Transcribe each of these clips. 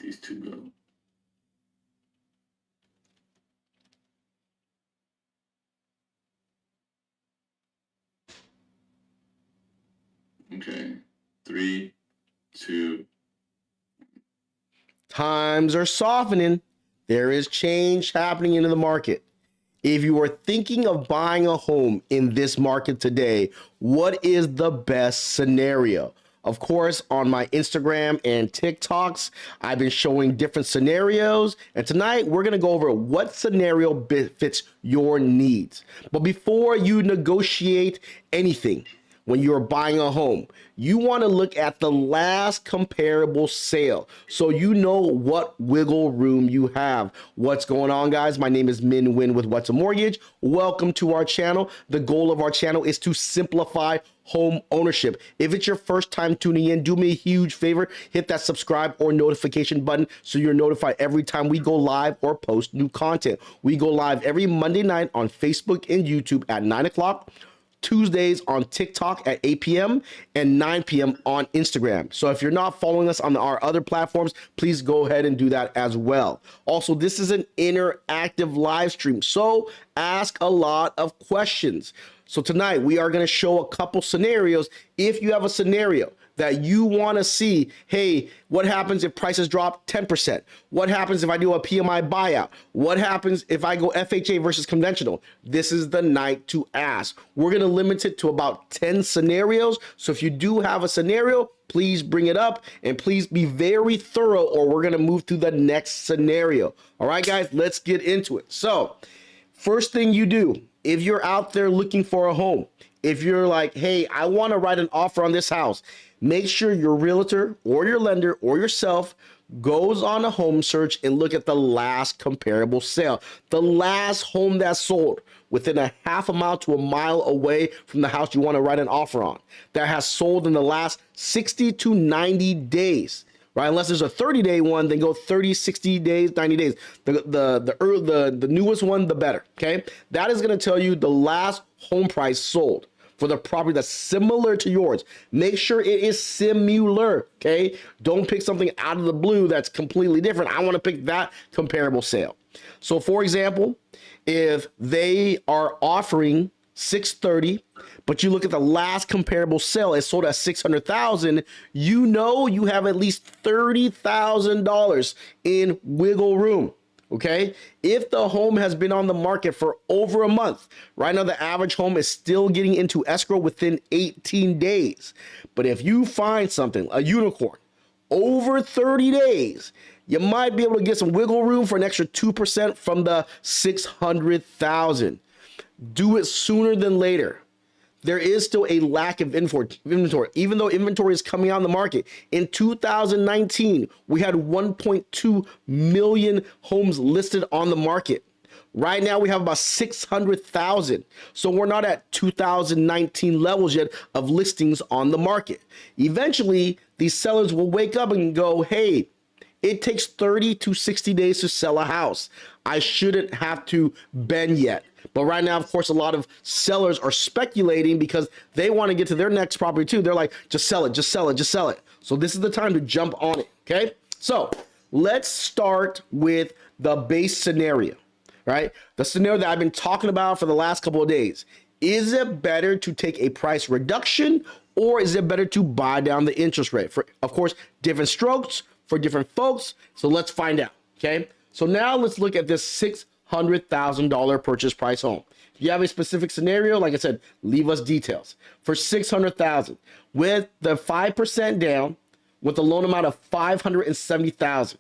these two go. Okay, 3, 2. Times are softening. There is change happening into the market. If you are thinking of buying a home in this market today, what is the best scenario? Of course, on my Instagram and TikToks, I've been showing different scenarios. And tonight we're going to go over what scenario fits your needs. But before you negotiate anything, when you're buying a home, you want to look at the last comparable sale so you know what wiggle room you have. What's going on, guys? My name is Min Win with What's a Mortgage. Welcome to our channel. The goal of our channel is to simplify home ownership. If it's your first time tuning in, do me a huge favor, hit that subscribe or notification button so you're notified every time we go live or post new content. We go live every Monday night on Facebook and YouTube at 9 o'clock. Tuesdays on TikTok at 8 p.m. and 9 p.m. on Instagram. So if you're not following us on our other platforms, please go ahead and do that as well. Also, this is an interactive live stream, so ask a lot of questions. So tonight we are going to show a couple scenarios. If you have a scenario that you want to see, hey, what happens if prices drop 10%? What happens if I do a PMI buyout? What happens if I go FHA versus conventional? This is the night to ask. We're going to limit it to about 10 scenarios. So if you do have a scenario, please bring it up and please be very thorough or we're going to move to the next scenario. All right, guys, let's get into it. So first thing you do, if you're out there looking for a home, if you're like, hey, I want to write an offer on this house, make sure your realtor or your lender or yourself goes on a home search and look at the last comparable sale. The last home that sold within a half a mile to a mile away from the house you want to write an offer on that has sold in the last 60 to 90 days. Right? Unless there's a 30-day one, then go 30, 60 days, 90 days. The newest one, the better. Okay, that is going to tell you the last home price sold for the property that's similar to yours. Make sure it is similar. Okay, don't pick something out of the blue that's completely different. I want to pick that comparable sale. So, for example, if they are offering $630,000, but you look at the last comparable sale, it sold at $600,000, you know you have at least $30,000 in wiggle room. Okay, if the home has been on the market for over a month, right now the average home is still getting into escrow within 18 days. But if you find something, a unicorn, over 30 days, you might be able to get some wiggle room for an extra 2% from the $600,000. Do it sooner than later. There is still a lack of inventory, even though inventory is coming out in the market. In 2019, we had 1.2 million homes listed on the market. Right now, we have about 600,000. So we're not at 2019 levels yet of listings on the market. Eventually, these sellers will wake up and go, hey, it takes 30 to 60 days to sell a house. I shouldn't have to bend yet. But right now, of course, a lot of sellers are speculating because they want to get to their next property too. They're like, just sell it, just sell it, just sell it. So this is the time to jump on it, okay? So let's start with the base scenario, right? The scenario that I've been talking about for the last couple of days. Is it better to take a price reduction or is it better to buy down the interest rate? For, of course, different strokes for different folks. So let's find out, okay? So now let's look at this $600,000 purchase price home. If you have a specific scenario, like I said, leave us details. For $600,000 with the 5% down, with a loan amount of $570,000.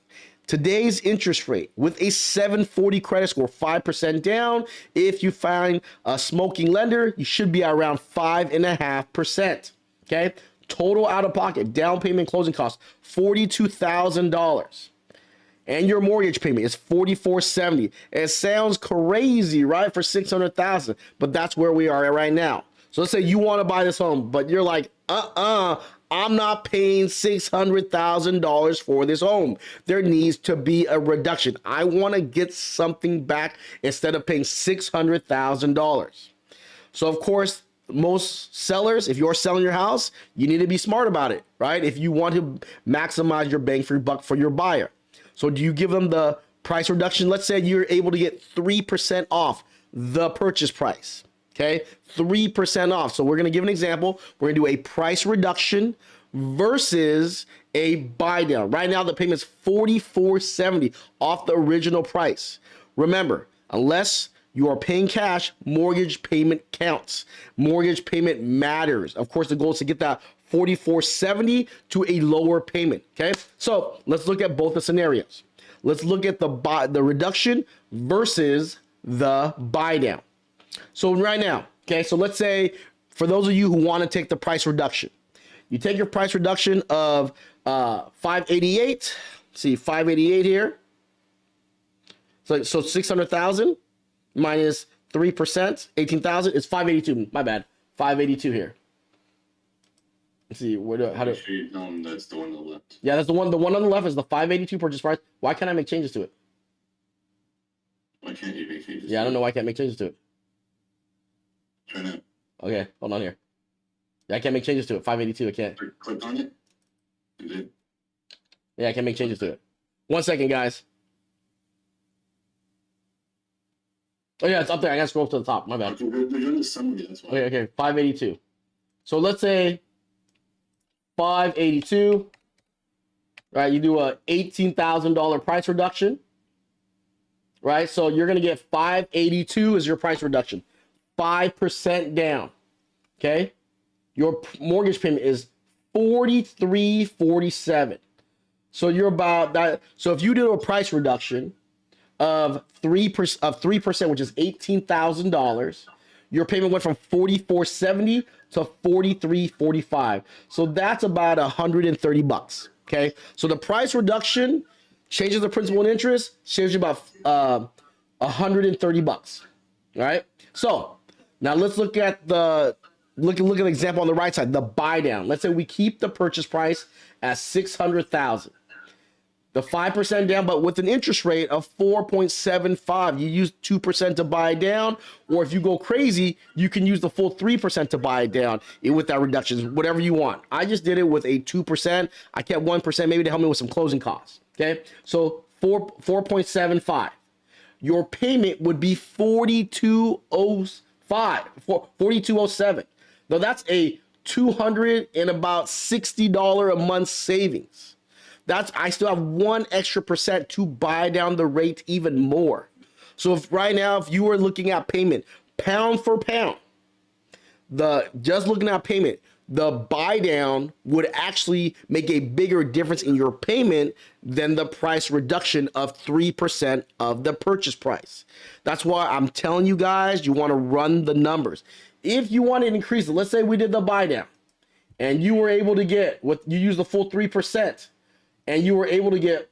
Today's interest rate with a 740 credit score, 5% down. If you find a smoking lender, you should be around 5.5%. Okay. Total out of pocket, down payment, closing costs, $42,000. And your mortgage payment is $4,470. It sounds crazy, right? For $600,000, but that's where we are right now. So let's say you want to buy this home, but you're like, I'm not paying $600,000 for this home. There needs to be a reduction. I want to get something back instead of paying $600,000. So of course, most sellers, if you're selling your house, you need to be smart about it, right? If you want to maximize your bang for your buck for your buyer. So do you give them the price reduction? Let's say you're able to get 3% off the purchase price. Okay, 3% off. So we're going to give an example. We're going to do a price reduction versus a buy down. Right now, the payment's $44.70 off the original price. Remember, unless you are paying cash, mortgage payment counts. Mortgage payment matters. Of course, the goal is to get that $44.70 to a lower payment. Okay, so let's look at both the scenarios. Let's look at the reduction versus the buy down. So right now, okay, so let's say for those of you who want to take the price reduction, you take your price reduction of 588. See 588 here. So 600,000 minus 3%, 18,000 is 582. My bad, 582 here. Let's see how do. Sure you tell them that's the one on the left. Yeah, that's the one. The one on the left is the 582 purchase price. Why can't I make changes to it? Why can't you make changes? Yeah, I don't know why I can't make changes to it. Try now. Okay, hold on here. Yeah, I can't make changes to it. 582, I can't. Click on it. You did. Yeah, I can't make changes to it. 1 second, guys. Oh yeah, it's up there. I gotta scroll up to the top. My bad. Okay, they're doing the summary. That's why. Okay, 582. So let's say 582. Right, you do a $18,000 price reduction. Right, so you're gonna get 582 as your price reduction. 5% down. Okay, your mortgage payment is $43.47. So you're about that. So if you do a price reduction of 3%, which is $18,000, your payment went from $44.70 to $43.45. So that's about $130. Okay, so the price reduction changes the principal and interest, saves you about $130. All right. So now let's look at the look at an example on the right side, the buy down. Let's say we keep the purchase price at 600,000. The 5% down, but with an interest rate of 4.75. You use 2% to buy down, or if you go crazy, you can use the full 3% to buy it down with that reduction, whatever you want. I just did it with a 2%. I kept 1% maybe to help me with some closing costs. Okay, so 4.75. Your payment would be $42.07. Now that's a $260 a month savings. I still have 1 extra percent to buy down the rate even more. So if right now, if you were looking at payment pound for pound, just looking at payment, the buy down would actually make a bigger difference in your payment than the price reduction of 3% of the purchase price. That's why I'm telling you guys, you want to run the numbers. If you want to increase it, let's say we did the buy down and you were able to get you use the full 3% and you were able to get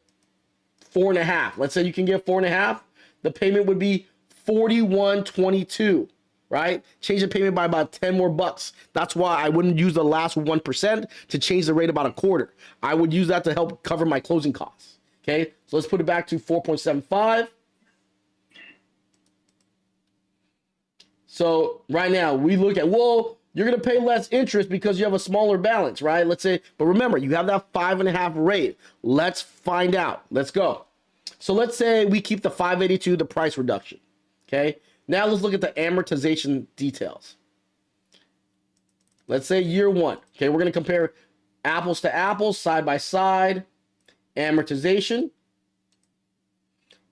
4.5. Let's say you can get 4.5. The payment would be $41.22. Right? Change the payment by about 10 more bucks. That's why I wouldn't use the last 1% to change the rate about a quarter. I would use that to help cover my closing costs. Okay, so let's put it back to 4.75. So right now we look at, well, you're going to pay less interest because you have a smaller balance, right? Let's say, but remember, you have that 5.5 rate. Let's find out. Let's go. So let's say we keep the 582, the price reduction. Okay. Now let's look at the amortization details. Let's say year one. Okay, we're going to compare apples to apples, side by side, amortization.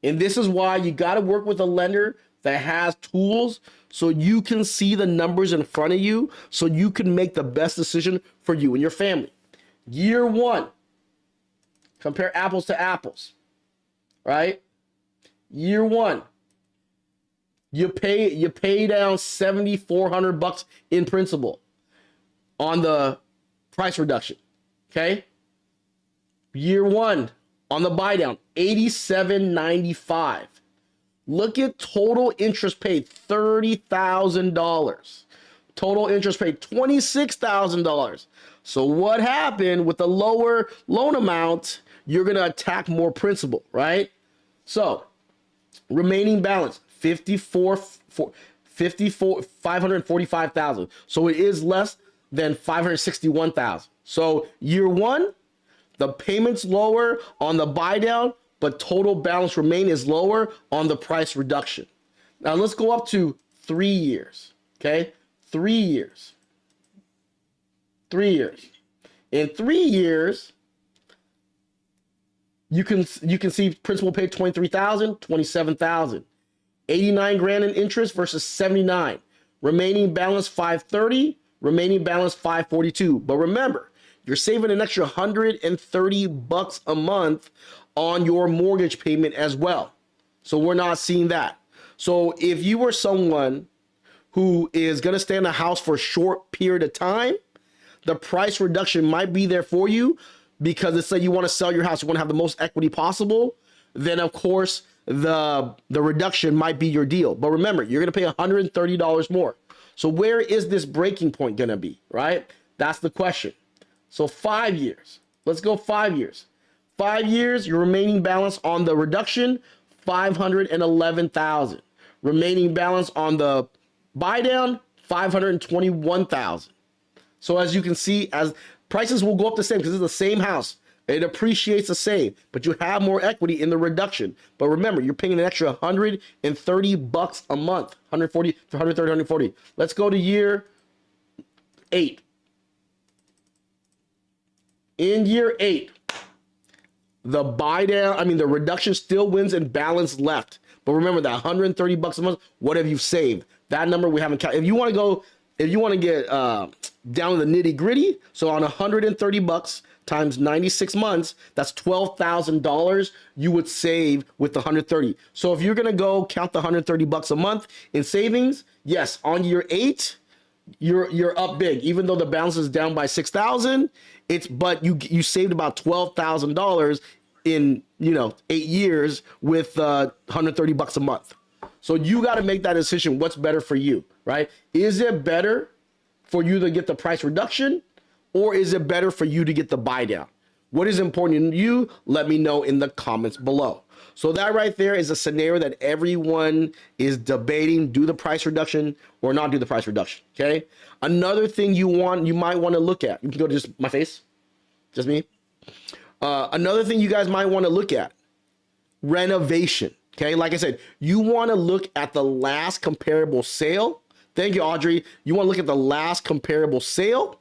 And this is why you got to work with a lender that has tools so you can see the numbers in front of you so you can make the best decision for you and your family. Year one, compare apples to apples, right? Year one. You pay down $7,400 in principal on the price reduction. Okay. Year one on the buy down, $87.95. Look at total interest paid, $30,000. Total interest paid, $26,000. So what happened with the lower loan amount? You're gonna attack more principal, right? So remaining balance. 545,000. So it is less than 561,000. So year one, the payments lower on the buy down, but total balance remain is lower on the price reduction. Now let's go up to 3 years. Okay, 3 years. 3 years. In 3 years, you can see principal paid 23,000, 27,000, 89 grand in interest versus 79. Remaining balance 530, remaining balance 542. But remember, you're saving an extra $130 a month on your mortgage payment as well. So we're not seeing that. So if you were someone who is going to stay in the house for a short period of time, the price reduction might be there for you, because let's say you want to sell your house, you want to have the most equity possible, then of course the reduction might be your deal. But remember, you're going to pay $130 more. So where is this breaking point going to be, right? That's the question. So 5 years. Let's go 5 years. 5 years, your remaining balance on the reduction, $511,000. Remaining balance on the buy down, $521,000. So as you can see, as prices will go up the same because it's the same house. It appreciates the same, but you have more equity in the reduction. But remember, you're paying an extra $130 a month, 140, 130, 140. Let's go to year 8. In year 8, the the reduction still wins and balance left. But remember that $130 a month, what have you saved? That number we haven't counted. If you want to get down to the nitty gritty, so on $130 times 96 months, that's $12,000 you would save with the 130. So if you're going to go count the $130 a month in savings, yes, on year 8, you're up big. Even though the balance is down by 6,000, but you saved about $12,000 in 8 years with $130 a month. So you got to make that decision. What's better for you, right? Is it better for you to get the price reduction, or is it better for you to get the buy down? What is important to you? Let me know in the comments below. So that right there is a scenario that everyone is debating: do the price reduction or not do the price reduction. Okay. Another thing you might want to look at. You can go to just my face, just me. Another thing you guys might want to look at: renovation. Okay, like I said, you want to look at the last comparable sale. Thank you, Audrey. You want to look at the last comparable sale,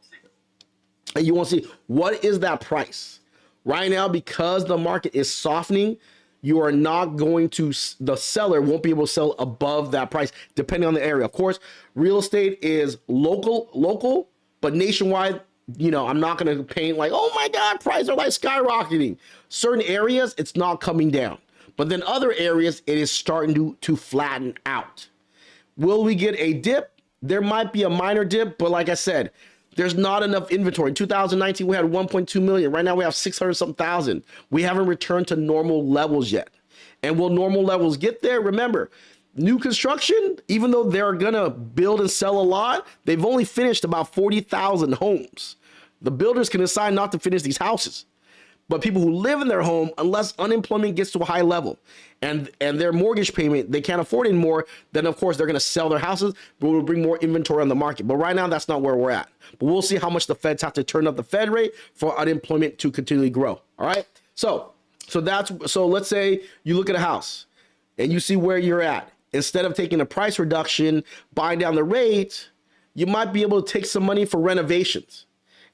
and you want to see what is that price. Right now, because the market is softening, you are not going to, the seller won't be able to sell above that price, depending on the area. Of course, real estate is local, but nationwide, I'm not going to paint like, oh my God, prices are like skyrocketing. Certain areas, it's not coming down. But then other areas, it is starting to flatten out. Will we get a dip? There might be a minor dip, but like I said, there's not enough inventory. In 2019, we had 1.2 million. Right now, we have 600 something thousand. We haven't returned to normal levels yet. And will normal levels get there? Remember, new construction, even though they're going to build and sell a lot, they've only finished about 40,000 homes. The builders can decide not to finish these houses. But people who live in their home, unless unemployment gets to a high level and their mortgage payment, they can't afford anymore, then of course they're going to sell their houses, but we'll bring more inventory on the market. But right now, that's not where we're at. But we'll see how much the feds have to turn up the Fed rate for unemployment to continually grow. All right. So let's say you look at a house and you see where you're at. Instead of taking a price reduction, buying down the rate, you might be able to take some money for renovations.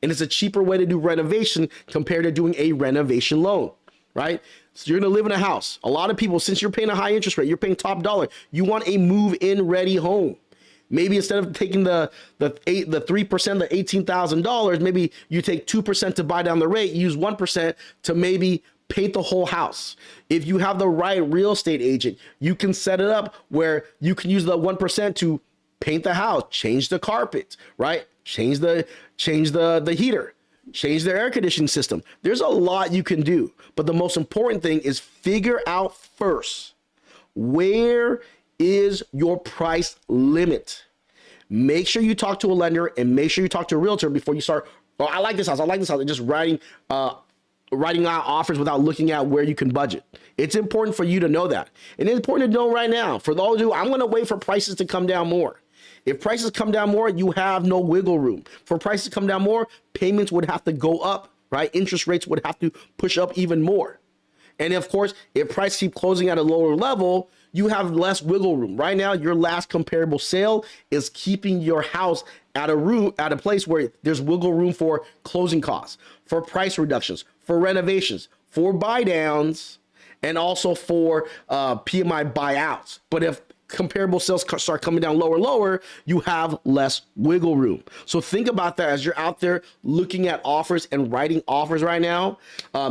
And it's a cheaper way to do renovation compared to doing a renovation loan, right? So you're going to live in a house. A lot of people, since you're paying a high interest rate, you're paying top dollar, you want a move-in ready home. Maybe instead of taking the 3%, the $18,000, maybe you take 2% to buy down the rate, use 1% to maybe paint the whole house. If you have the right real estate agent, you can set it up where you can use the 1% to paint the house, change the carpet, right? Change the heater, change the air conditioning system. There's a lot you can do, but the most important thing is figure out first, where is your price limit? Make sure you talk to a lender and make sure you talk to a realtor before you start. Oh, I like this house. I like this house. And just writing out offers without looking at where you can budget. It's important for you to know that. And it's important to know right now, for those who, I'm going to wait for prices to come down more. If prices come down more, you have no wiggle room. For prices to come down more, payments would have to go up, right? Interest rates would have to push up even more. And of course, if price keep closing at a lower level, you have less wiggle room. Right now, your last comparable sale is keeping your house at a place where there's wiggle room for closing costs, for price reductions, for renovations, for buy downs, and also for PMI buyouts. But if comparable sales start coming down lower, you have less wiggle room. So think about that as you're out there looking at offers and writing offers right now.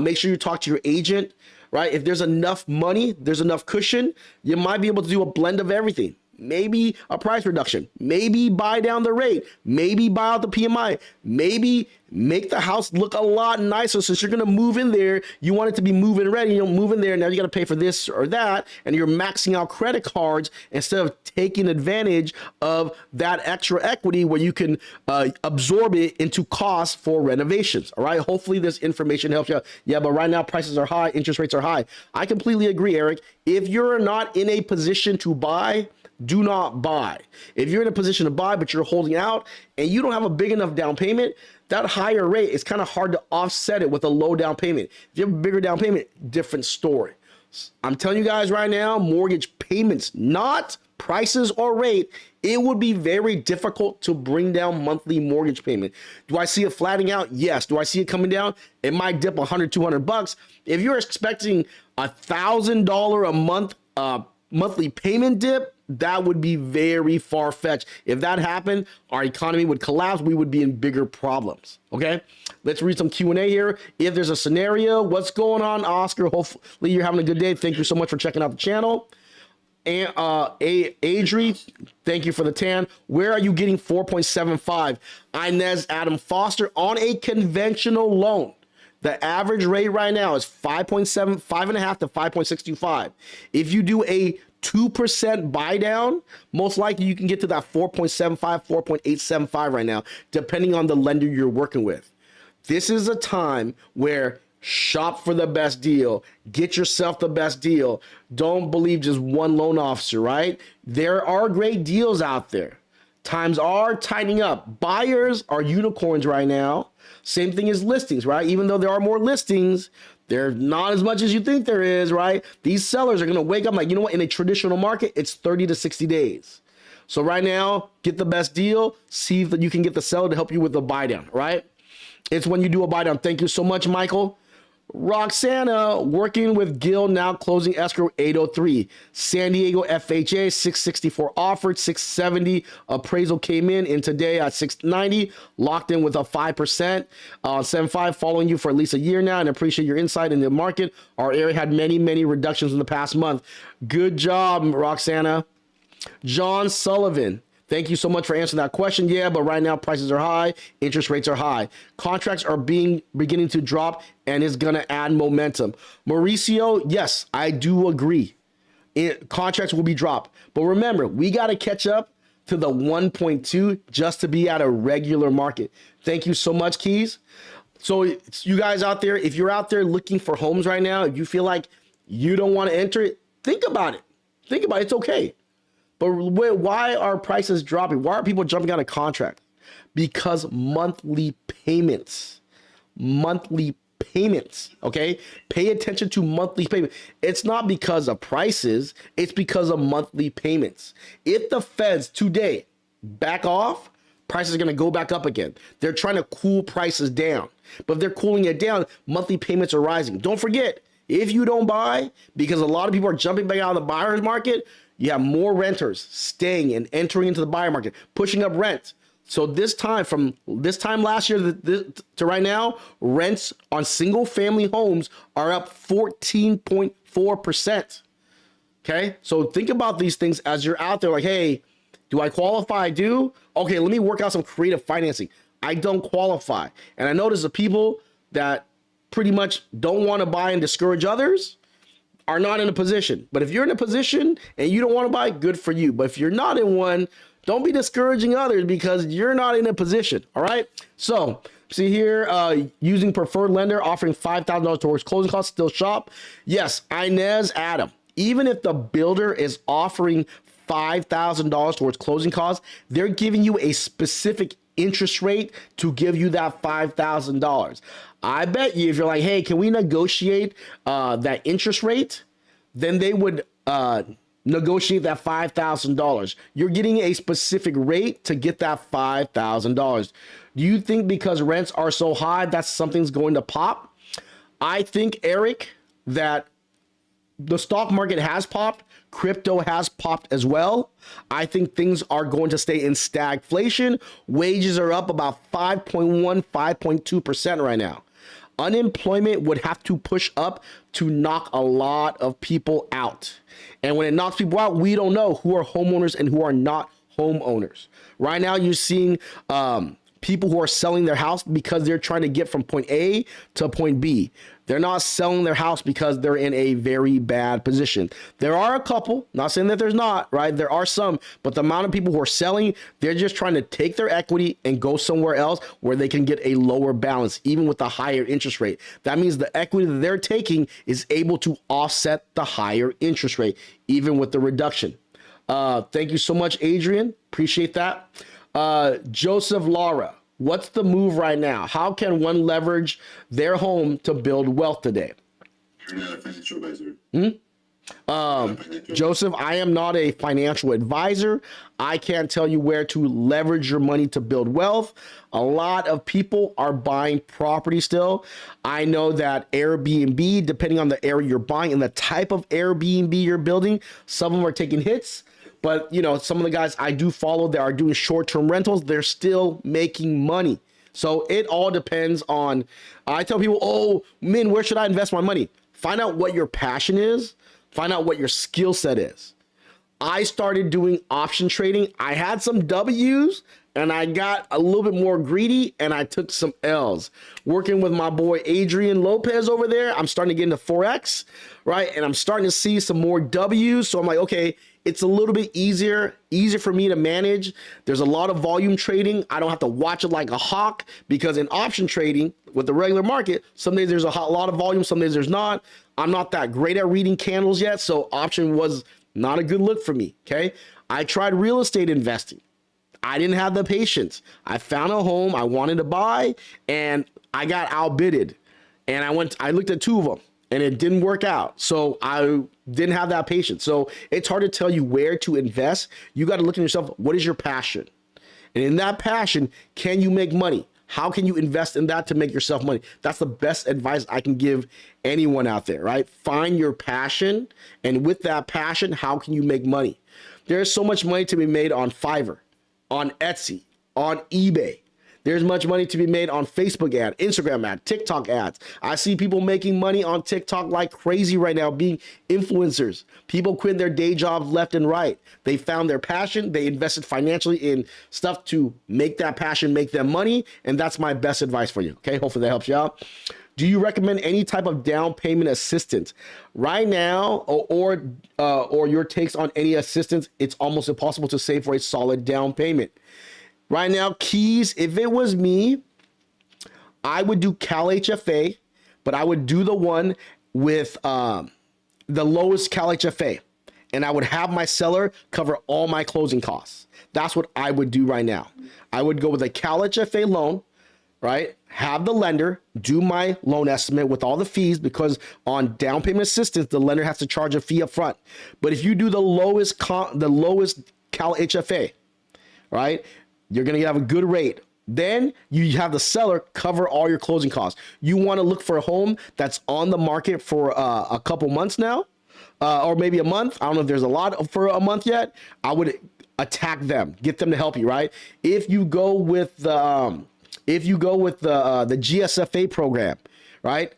Make sure you talk to your agent, right? If there's enough money, there's enough cushion, you might be able to do a blend of everything. Maybe a price reduction, maybe buy down the rate, maybe buy out the PMI, maybe make the house look a lot nicer. Since you're going to move in there, you want it to be move-in ready. You don't move in there, now you got to pay for this or that, and you're maxing out credit cards instead of taking advantage of that extra equity where you can absorb it into costs for renovations. All right, hopefully this information helps you out. Yeah, but right now prices are high, interest rates are high. I completely agree, Eric. If you're not in a position to buy, do not buy. If you're in a position to buy, but you're holding out and you don't have a big enough down payment, that higher rate is kind of hard to offset it with a low down payment. If you have a bigger down payment, different story. I'm telling you guys right now, mortgage payments, not prices or rate, it would be very difficult to bring down monthly mortgage payment. Do I see it flattening out? Yes. Do I see it coming down? It might dip $100, $200. If you're expecting $1,000 a month monthly payment dip, that would be very far-fetched. If that happened, our economy would collapse. We would be in bigger problems. Okay, let's read some Q&A here. If there's a scenario, what's going on, Oscar? Hopefully you're having a good day. Thank you so much for checking out the channel. And Adri, thank you for the tan. Where are you getting 4.75? Inez Adam Foster on a conventional loan. The average rate right now is 5.7, 5.5 to 5.625. If you do a 2% buy down, most likely you can get to that 4.75, 4.875 right now, depending on the lender you're working with. This is a time where shop for the best deal, get yourself the best deal. Don't believe just one loan officer, right? There are great deals out there. Times are tightening up. Buyers are unicorns right now. Same thing as listings, right? Even though there are more listings, there's not as much as you think there is, right? These sellers are going to wake up like, you know what? In a traditional market, it's 30 to 60 days. So right now, get the best deal. See if you can get the seller to help you with the buy down, right? It's when you do a buy down. Thank you so much, Michael. Roxana, working with Gil, now closing escrow 803. San Diego FHA 664 offered, 670 appraisal came in today at 690, locked in with a 5%. 75 following you for at least a year now and appreciate your insight in the market. Our area had many reductions in the past month. Good job, Roxana. John Sullivan, thank you so much for answering that question. Yeah, but right now prices are high, interest rates are high. Contracts are beginning to drop and is going to add momentum. Mauricio, yes, I do agree. Contracts will be dropped. But remember, we got to catch up to the 1.2 just to be at a regular market. Thank you so much, Keys. So you guys out there, if you're out there looking for homes right now, if you feel like you don't want to enter it, think about it. Think about it. It's okay. But why are prices dropping? Why are people jumping out of contract? Because monthly payments, okay? Pay attention to monthly payments. It's not because of prices, it's because of monthly payments. If the feds today back off, prices are gonna go back up again. They're trying to cool prices down. But if they're cooling it down, monthly payments are rising. Don't forget, if you don't buy, because a lot of people are jumping back out of the buyer's market, you have more renters staying and entering into the buyer market, pushing up rent. So this time, from this time last year to right now, rents on single family homes are up 14.4%. Okay, so think about these things as you're out there like, hey, do I qualify? I do. Okay, let me work out some creative financing. I don't qualify. And I notice the people that pretty much don't want to buy and discourage others are not in a position. But if you're in a position and you don't want to buy, good for you. But if you're not in one, don't be discouraging others because you're not in a position. All right. So see here, using preferred lender, offering $5,000 towards closing costs, still shop. Yes, Inez Adam. Even if the builder is offering $5,000 towards closing costs, they're giving you a specific interest rate to give you that $5,000. I bet you if you're like, hey, can we negotiate that interest rate? Then they would negotiate that $5,000. You're getting a specific rate to get that $5,000. Do you think because rents are so high that something's going to pop? I think, Eric, that the stock market has popped. Crypto has popped as well. I think things are going to stay in stagflation. Wages are up about 5.1, 5.2% right now. Unemployment would have to push up to knock a lot of people out. And when it knocks people out, we don't know who are homeowners and who are not homeowners. Right now, you're seeing people who are selling their house because they're trying to get from point A to point B. They're not selling their house because they're in a very bad position. There are a couple, not saying that there's not, right? There are some, but the amount of people who are selling, they're just trying to take their equity and go somewhere else where they can get a lower balance, even with a higher interest rate. That means the equity that they're taking is able to offset the higher interest rate, even with the reduction. Thank you so much, Adrian. Appreciate that. Joseph Laura, what's the move right now? How can one leverage their home to build wealth today? You're not a financial advisor. Joseph, I am not a financial advisor. I can't tell you where to leverage your money to build wealth. A lot of people are buying property still. I know that Airbnb, depending on the area you're buying and the type of Airbnb you're building, some of them are taking hits. But, you know, some of the guys I do follow that are doing short-term rentals, they're still making money. So it all depends on, I tell people, oh, man, where should I invest my money? Find out what your passion is. Find out what your skill set is. I started doing option trading. I had some W's and I got a little bit more greedy and I took some L's. Working with my boy Adrian Lopez over there, I'm starting to get into Forex, right? And I'm starting to see some more W's. So I'm like, okay, it's a little bit easier for me to manage. There's a lot of volume trading. I don't have to watch it like a hawk because in option trading with the regular market, some days there's a lot of volume, some days there's not. I'm not that great at reading candles yet, so option was not a good look for me, okay? I tried real estate investing. I didn't have the patience. I found a home I wanted to buy and I got outbidded. And I looked at two of them and it didn't work out. So I didn't have that patience. So it's hard to tell you where to invest. You got to look at yourself. What is your passion? And in that passion, can you make money? How can you invest in that to make yourself money? That's the best advice I can give anyone out there, right? Find your passion. And with that passion, how can you make money? There's so much money to be made on Fiverr, on Etsy, on eBay. There's much money to be made on Facebook ad, Instagram ad, TikTok ads. I see people making money on TikTok like crazy right now, being influencers. People quit their day jobs left and right. They found their passion. They invested financially in stuff to make that passion make them money. And that's my best advice for you. Okay, hopefully that helps you out. Do you recommend any type of down payment assistance right now, or your takes on any assistance? It's almost impossible to save for a solid down payment. Right now, keys, if it was me, I would do Cal HFA, but I would do the one with the lowest Cal HFA, and I would have my seller cover all my closing costs. That's what I would do right now. I would go with a Cal HFA loan, right? Have the lender do my loan estimate with all the fees, because on down payment assistance, the lender has to charge a fee up front. But if you do the lowest Cal HFA, right, you're going to have a good rate. Then you have the seller cover all your closing costs. You want to look for a home that's on the market for a couple months now, or maybe a month. I don't know if there's a lot for a month yet. I would attack them, get them to help you, right? If you go with the GSFA program, right,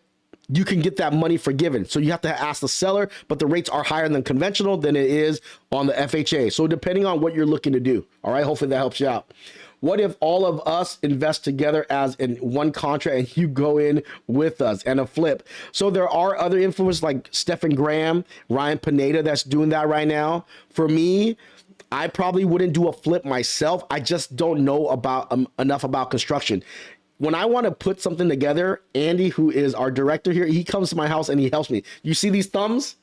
you can get that money forgiven. So you have to ask the seller, but the rates are higher than conventional than it is on the FHA. So depending on what you're looking to do, all right, hopefully that helps you out. What if all of us invest together as in one contract and you go in with us and a flip? So there are other influencers like Stephen Graham, Ryan Pineda that's doing that right now. For me, I probably wouldn't do a flip myself. I just don't know about enough about construction. When I want to put something together, Andy, who is our director here, he comes to my house and he helps me. You see these thumbs?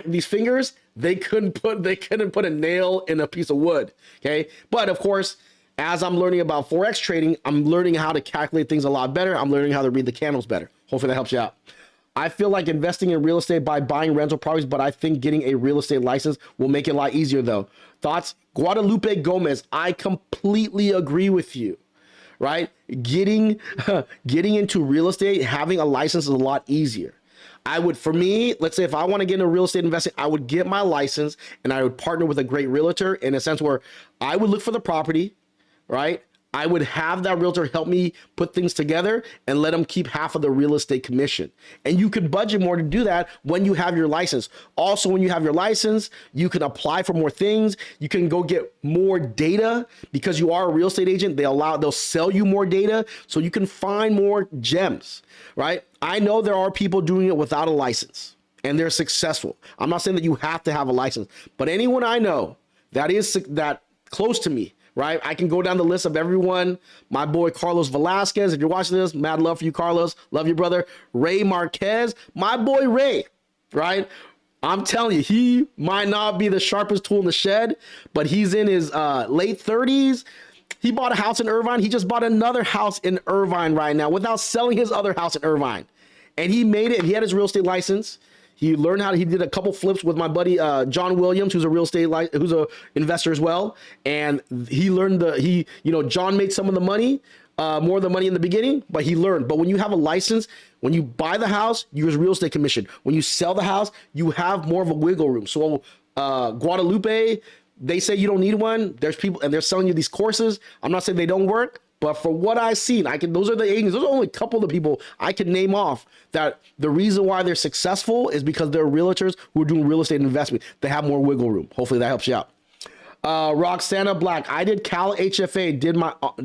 These fingers, they couldn't put a nail in a piece of wood. Okay. But of course, as I'm learning about Forex trading, I'm learning how to calculate things a lot better. I'm learning how to read the candles better. Hopefully that helps you out. I feel like investing in real estate by buying rental properties, but I think getting a real estate license will make it a lot easier though. Thoughts? Guadalupe Gomez, I completely agree with you, right? Getting into real estate, having a license is a lot easier. I would, for me, let's say if I want to get into real estate investing, I would get my license and I would partner with a great realtor in a sense where I would look for the property, right? I would have that realtor help me put things together and let them keep half of the real estate commission. And you could budget more to do that when you have your license. Also, when you have your license, you can apply for more things. You can go get more data because you are a real estate agent. They'll sell you more data so you can find more gems, right? I know there are people doing it without a license and they're successful. I'm not saying that you have to have a license, but anyone I know that is that close to me, right? I can go down the list of everyone. My boy Carlos Velasquez, if you're watching this, mad love for you, Carlos. Love you, brother. Ray Marquez, my boy Ray, right? I'm telling you, he might not be the sharpest tool in the shed, but he's in his late 30s. He bought a house in Irvine. He just bought another house in Irvine right now without selling his other house in Irvine. And he made it, and he had his real estate license. He learned he did a couple flips with my buddy, John Williams, who's a real estate, who's a investor as well. And he learned John made some of the money, more of the money in the beginning, but he learned. But when you have a license, when you buy the house, you use real estate commission. When you sell the house, you have more of a wiggle room. So Guadalupe, they say you don't need one. There's people, and they're selling you these courses. I'm not saying they don't work, but for what I've seen, those are the agents. Those are only a couple of the people I can name off that the reason why they're successful is because they're realtors who are doing real estate investment. They have more wiggle room. Hopefully that helps you out. Roxana Black, I did Cal HFA,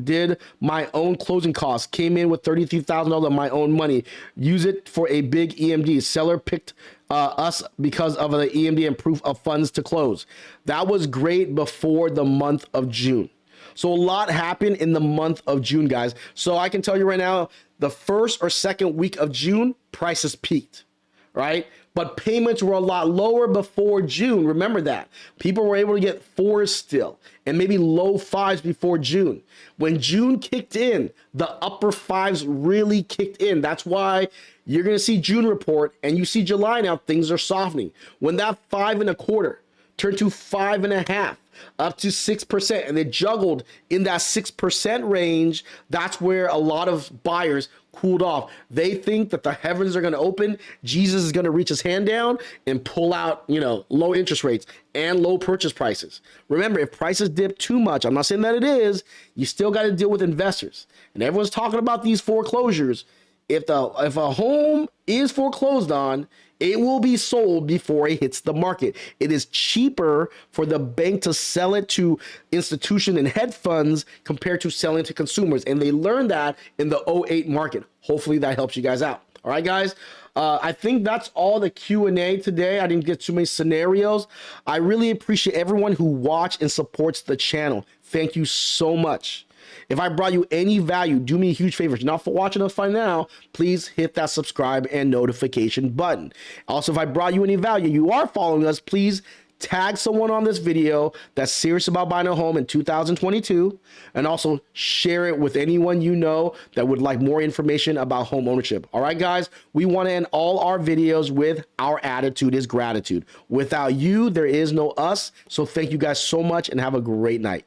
did my own closing costs, came in with $33,000 of my own money, use it for a big EMD. Seller picked us because of the EMD and proof of funds to close. That was great before the month of June. So a lot happened in the month of June, guys. So I can tell you right now, the first or second week of June, prices peaked, right? But payments were a lot lower before June. Remember that. People were able to get 4s still and maybe low 5s before June. When June kicked in, the upper 5s really kicked in. That's why you're going to see June report and you see July now, things are softening. When that 5.25 turned to 5.5, up to 6%, and they juggled in that 6% range, that's where a lot of buyers cooled off. They think that the heavens are going to open, Jesus is going to reach his hand down and pull out, low interest rates and low purchase prices. Remember, if prices dip too much, I'm not saying that it is, you still got to deal with investors. And everyone's talking about these foreclosures. If a home is foreclosed on, it will be sold before it hits the market. It is cheaper for the bank to sell it to institution and hedge funds compared to selling to consumers. And they learned that in the 2008 market. Hopefully that helps you guys out. All right, guys. I think that's all the Q&A today. I didn't get too many scenarios. I really appreciate everyone who watched and supports the channel. Thank you so much. If I brought you any value, do me a huge favor. If you're not watching us right now, please hit that subscribe and notification button. Also, if I brought you any value, you are following us, please tag someone on this video that's serious about buying a home in 2022, and also share it with anyone you know that would like more information about home ownership. All right, guys, we want to end all our videos with our attitude is gratitude. Without you, there is no us. So thank you guys so much and have a great night.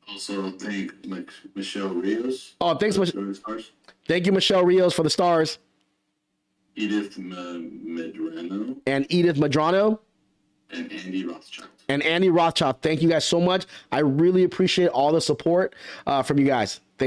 Also, thank Michelle Rios. Oh, thanks, Michelle. Thank you, Michelle Rios, for the stars. Edith Medrano. And Edith Medrano. And Andy Rothschild. And Andy Rothschild. Thank you guys so much. I really appreciate all the support from you guys.